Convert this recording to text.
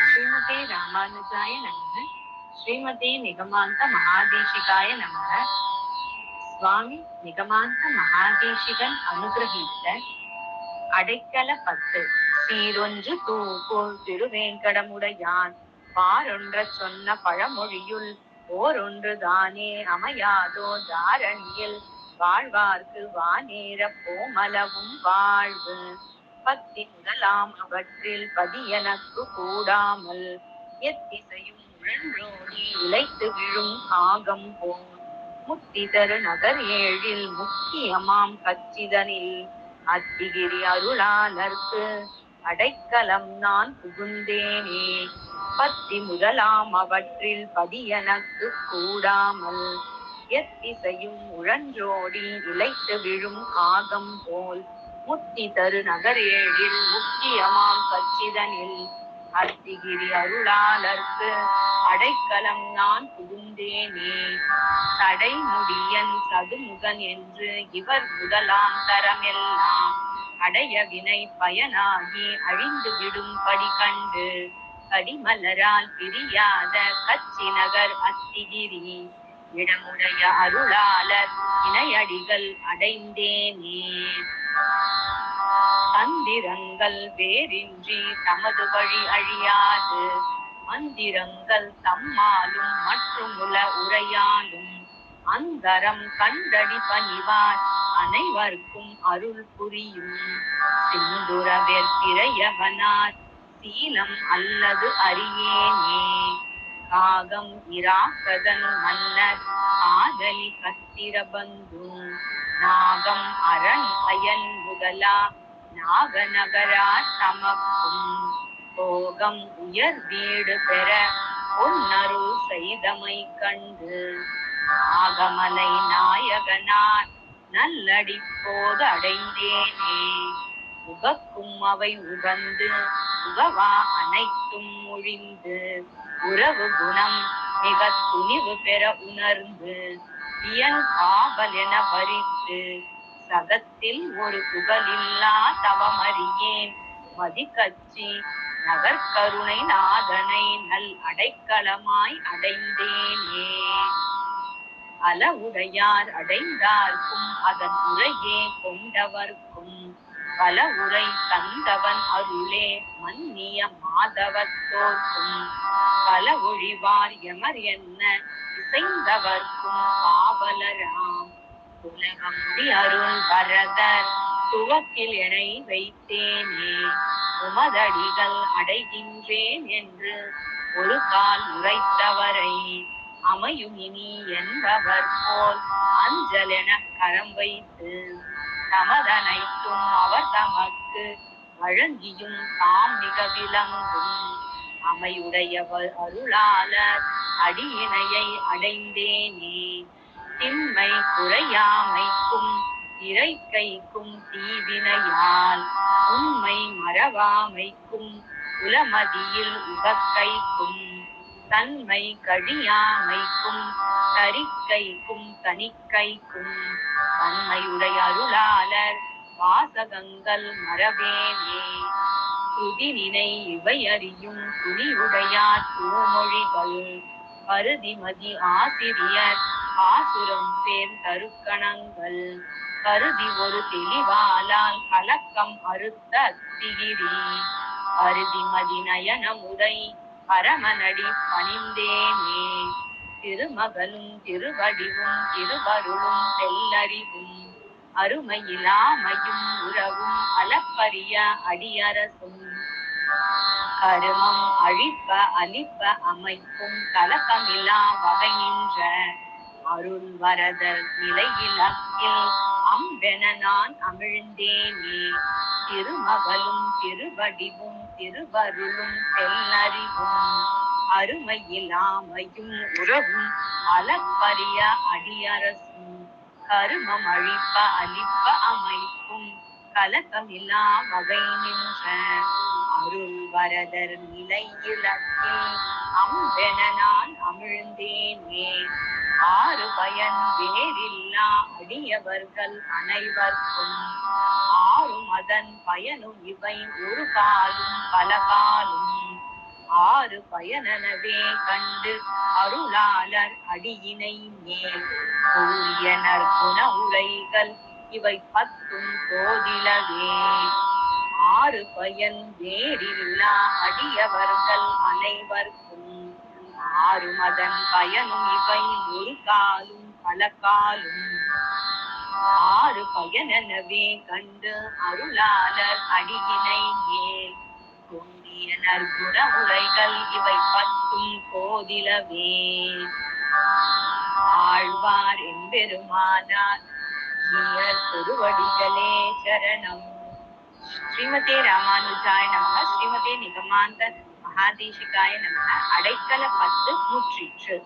ஸ்ரீமதே ராமானுஜாய நமக. ஸ்ரீமதே நிகமாந்த மகாதேசிகாய நமக. சுவாமி நிகமாந்த மகாதேசிகன் அனுகிரகித்த அடைக்கல 10 சீரொன்று தூப்போல் திருவேங்கடமுடையான் பாரொன்ற சொன்ன பழமொழியுள் ஓரொன்று தானே அமையாதோ தாரணியில் வாழ்வார்க்கு வானேர போமளவும் வாழ்வு. 10 முதலாம் அவற்றில் பதியனக்கு கூடாமல் எத்திசையும் உழன்றோடி இழைத்து விழும் காகம் போல் முத்திதரு நகர் 7 முக்கியமாம் கச்சிதனில் அத்திகிரி அருளாளர்க்கு அடைக்கலம் நான் புகுந்தேனே. 10 முதலாம் அவற்றில் பதியனக்கு கூடாமல் எத்திசையும் உழன்றோடி இழைத்து விழும் காகம் போல் முத்தி தரு நகர் 7 முக்கியமாம் கச்சிதனில் அத்திகிரி அருளாளர்க்கு அடைக்கலம் நான் புகுந்தேனே. சடைமுடியன் சதுமுகன் என்று இவர் முதலாம் தரமெல்லாம் அடைய வினை பயனாகி அழிந்து விடும்படி கண்டு கடிமலரால் பிரியாத கச்சி நகர் அத்திகிரி இடமுடைய அருளாளர் இணையடிகள் அடைந்தேனே. தந்திரங்கள் வேறின்றி தமது வழி அழியாது மந்திரங்கள் தம்மாலும் மற்றுமுல உரையாலும் அந்தரம் கண்டடி பணிவார் அனைவர்க்கும் அருள் புரியும் சிந்துர வெற்பிறையவனார் சீலம் அல்லது அறியேனே. காகம் இராக்கதன் மன்னர் ஆதலி கத்திரபந்து நாகம் அரண் அயன் முதலா நாகநகரார் தமக்கும் போகம் உயர் வீடு பெற பொன்னருள் செய்தமை கண்டு நாகமலை நாயகனார் நல்லடி போது அடைந்தேனே. உகக்கும் அவை உகந்து உகவா அனைத்தும் ஒழிந்து உறவு குணம் மிக துணிவு பெற உணர்ந்து இயன் காவல் என வரித்து சகத்தில் ஒரு புகழில்லா தவமறியேன் மதிக்கச்சி நகர்கருணை நாதனை நல் அடைக்கலமாய் அடைந்தேனே. அளவுடையார் அடைந்தார்க்கும் அதன் உரையே கொண்டவர்க்கும் பல உரை தந்தவன் அருளே மன்னிய மாதவத்தோர்க்கும் பல ஒழிவார் எமர் என்ன இசைந்தவர்க்கும் காவலராம் உலகமுடி அருள் வரதர் துவக்கில் எனை வைத்தேனே. உமதடிகள் அடைகின்றேன் என்று ஒரு கால் உரைத்தவரை அமையும் இனி என்பவர் போல் அஞ்சல் என கரம் வைத்து தமதனைத்தும் அவர் தமக்கு வழங்கியும் தாம் மிக விளங்கும் அமையுடையவர் அருளாளர் அடியினையை அடைந்தேனே. திண்மை குறையாமைக்கும் இறைக்கைக்கும் தீவினையால் உண்மை மறவாமைக்கும் உலமதியில் உகக்கைக்கும் தன்மை கழியாமைக்கும் தரிக்கைக்கும் தனிக்கைக்கும் தன்மையுடைய அருளாளர் வாசகங்கள் மறவேனே. துதினினை இவை அறியும் துணிவுடையார் தூமொழிகள் கருதிமதி ஆசிரியர் ஆசுரம் சேர் தருக்கணங்கள் கருதி ஒரு தெளிவாலால் கலக்கம் அறுத்த அத்திகிரி அருதிமதி நயனமுடை பரமனடி பணிந்தேனே. திருமகனும் திருவடிவும் திருவருளும் தெல்லறிவும் அருமையிலாமையும் உறவும் அளப்பரிய அடியரசும் கருமம் அழிப்ப அழிப்ப அமைக்கும் கலக்கமில்லா வகை நின்ற அருள் வரதர் நிலையிலக்கில் அம்பென நான் அமிழ்ந்தேனே. திருமகளும் திருவடிவும் திருவருளும் தெல்லறிவும் அருமையிலாமையும் உறவும் அளப்பரிய அடியரசும் கருமம் அழிப்ப அழிப்ப அமைக்கும் கலக்கமில்லா வகை நின்ற அருள் வரதர் நிலையிலக்கில் அம்பென நான் அமிழ்ந்தேனே. ஆறு பயன் வேறில்லா அடியவர்கள் அனைவர்க்கும் ஆறும் அதன் பயனும் இவை ஒரு காலும் பல காலும் ஆறு பயனனவே கண்டு அருளாளர் அடியினை மேல் கூறியனர் குண உரைகள் இவை பத்தும் போதிலவே ஆறு பயன் வேறில்லா அடியவர்கள் அனைவர்க்கும் ஆறு மதன் பயனும் இவை ஒரு காலும் பல காலும் ஆறு பயனெனவே கண்டு அருளாளர் அடியினை மேல் கூறியனர் குண உரைகள் இவை பத்தும் போதிலவே ஆழ்வார் எம்பெருமானார் திருவடிகளே சரணம். ஸ்ரீமதே ராமானுஜாய நமः. ஸ்ரீமதே நிகமாந்த மகாதேசிகாய நமः. அடைக்கல 10 முற்றிற்று.